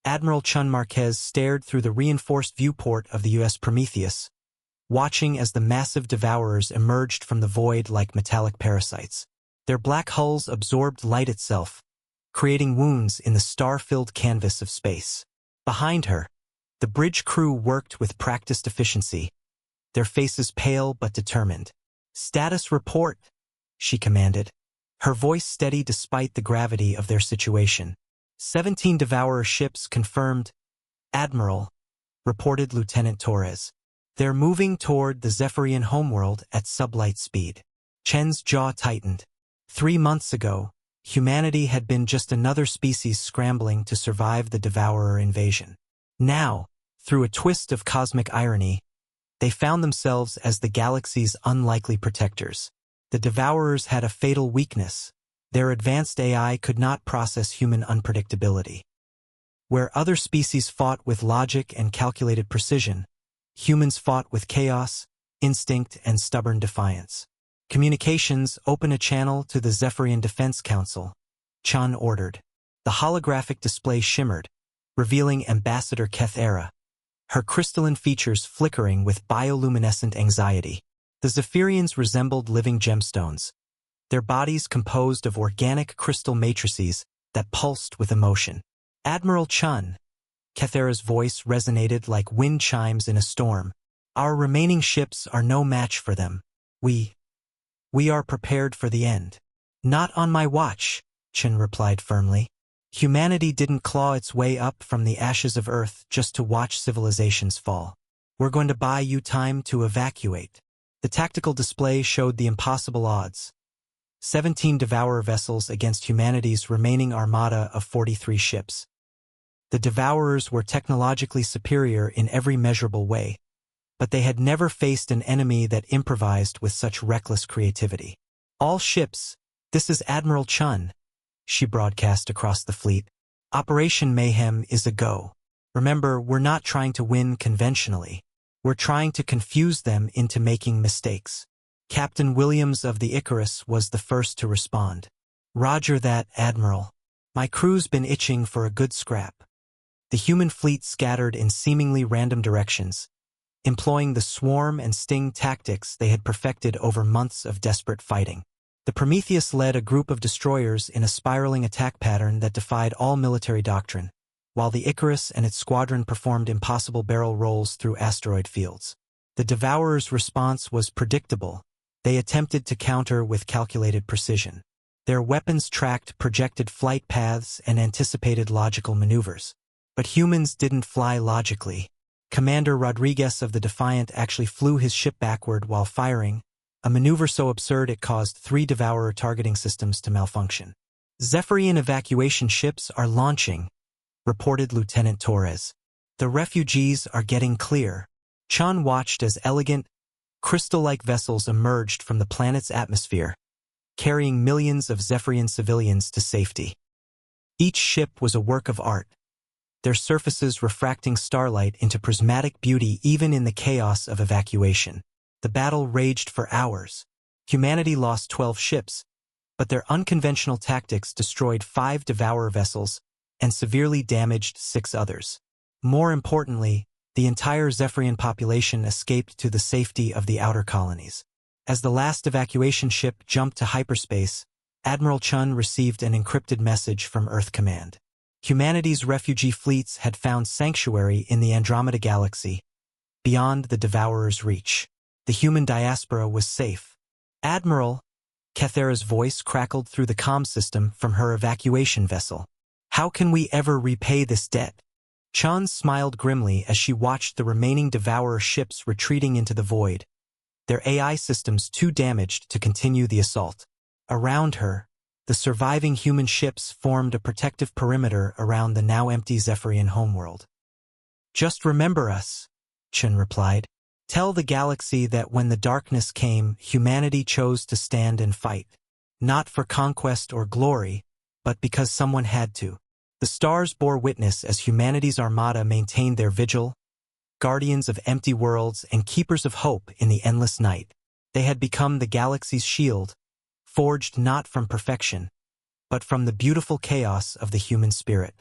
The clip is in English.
Admiral Chun Marquez stared through the reinforced viewport of the U.S. Prometheus, watching as the massive devourers emerged from the void like metallic parasites. Their black hulls absorbed light itself, creating wounds in the star-filled canvas of space. Behind her, the bridge crew worked with practiced efficiency, their faces pale but determined. "Status report," she commanded, her voice steady despite the gravity of their situation. 17 Devourer ships confirmed, Admiral, reported Lieutenant Torres. They're moving toward the Zephyrian homeworld at sublight speed. Chen's jaw tightened. 3 months ago, humanity had been just another species scrambling to survive the Devourer invasion. Now, through a twist of cosmic irony, they found themselves as the galaxy's unlikely protectors. The Devourers had a fatal weakness. Their advanced AI could not process human unpredictability. Where other species fought with logic and calculated precision, humans fought with chaos, instinct, and stubborn defiance. "Communications, open a channel to the Zephyrian Defense Council," Chun ordered. The holographic display shimmered, revealing Ambassador Kethera, her crystalline features flickering with bioluminescent anxiety. The Zephyrians resembled living gemstones, their bodies composed of organic crystal matrices that pulsed with emotion. "Admiral Chun," Kethera's voice resonated like wind chimes in a storm. "Our remaining ships are no match for them. We are prepared for the end." "Not on my watch," Chun replied firmly. "Humanity didn't claw its way up from the ashes of Earth just to watch civilizations fall. We're going to buy you time to evacuate." The tactical display showed the impossible odds. 17 Devourer vessels against humanity's remaining armada of 43 ships. The Devourers were technologically superior in every measurable way, but they had never faced an enemy that improvised with such reckless creativity. "All ships, this is Admiral Chun," she broadcast across the fleet. "Operation Mayhem is a go. Remember, we're not trying to win conventionally. We're trying to confuse them into making mistakes." Captain Williams of the Icarus was the first to respond. "Roger that, Admiral. My crew's been itching for a good scrap." The human fleet scattered in seemingly random directions, employing the swarm and sting tactics they had perfected over months of desperate fighting. The Prometheus led a group of destroyers in a spiraling attack pattern that defied all military doctrine, while the Icarus and its squadron performed impossible barrel rolls through asteroid fields. The Devourers' response was predictable. They attempted to counter with calculated precision. Their weapons tracked projected flight paths and anticipated logical maneuvers. But humans didn't fly logically. Commander Rodriguez of the Defiant actually flew his ship backward while firing, a maneuver so absurd it caused 3 Devourer targeting systems to malfunction. "Zephyrian evacuation ships are launching," reported Lieutenant Torres. "The refugees are getting clear." Chun watched as elegant, crystal-like vessels emerged from the planet's atmosphere, carrying millions of Zephyrian civilians to safety. Each ship was a work of art, their surfaces refracting starlight into prismatic beauty even in the chaos of evacuation. The battle raged for hours. Humanity lost 12 ships, but their unconventional tactics destroyed 5 Devourer vessels and severely damaged 6 others. More importantly, the entire Zephyrian population escaped to the safety of the outer colonies. As the last evacuation ship jumped to hyperspace, Admiral Chun received an encrypted message from Earth Command. Humanity's refugee fleets had found sanctuary in the Andromeda Galaxy, beyond the Devourer's reach. The human diaspora was safe. "Admiral," Kethera's voice crackled through the comm system from her evacuation vessel. "How can we ever repay this debt?" Chun smiled grimly as she watched the remaining Devourer ships retreating into the void, their AI systems too damaged to continue the assault. Around her, the surviving human ships formed a protective perimeter around the now empty Zephyrian homeworld. "Just remember us," Chun replied. "Tell the galaxy that when the darkness came, humanity chose to stand and fight. Not for conquest or glory, but because someone had to." The stars bore witness as humanity's armada maintained their vigil, guardians of empty worlds and keepers of hope in the endless night. They had become the galaxy's shield, forged not from perfection, but from the beautiful chaos of the human spirit.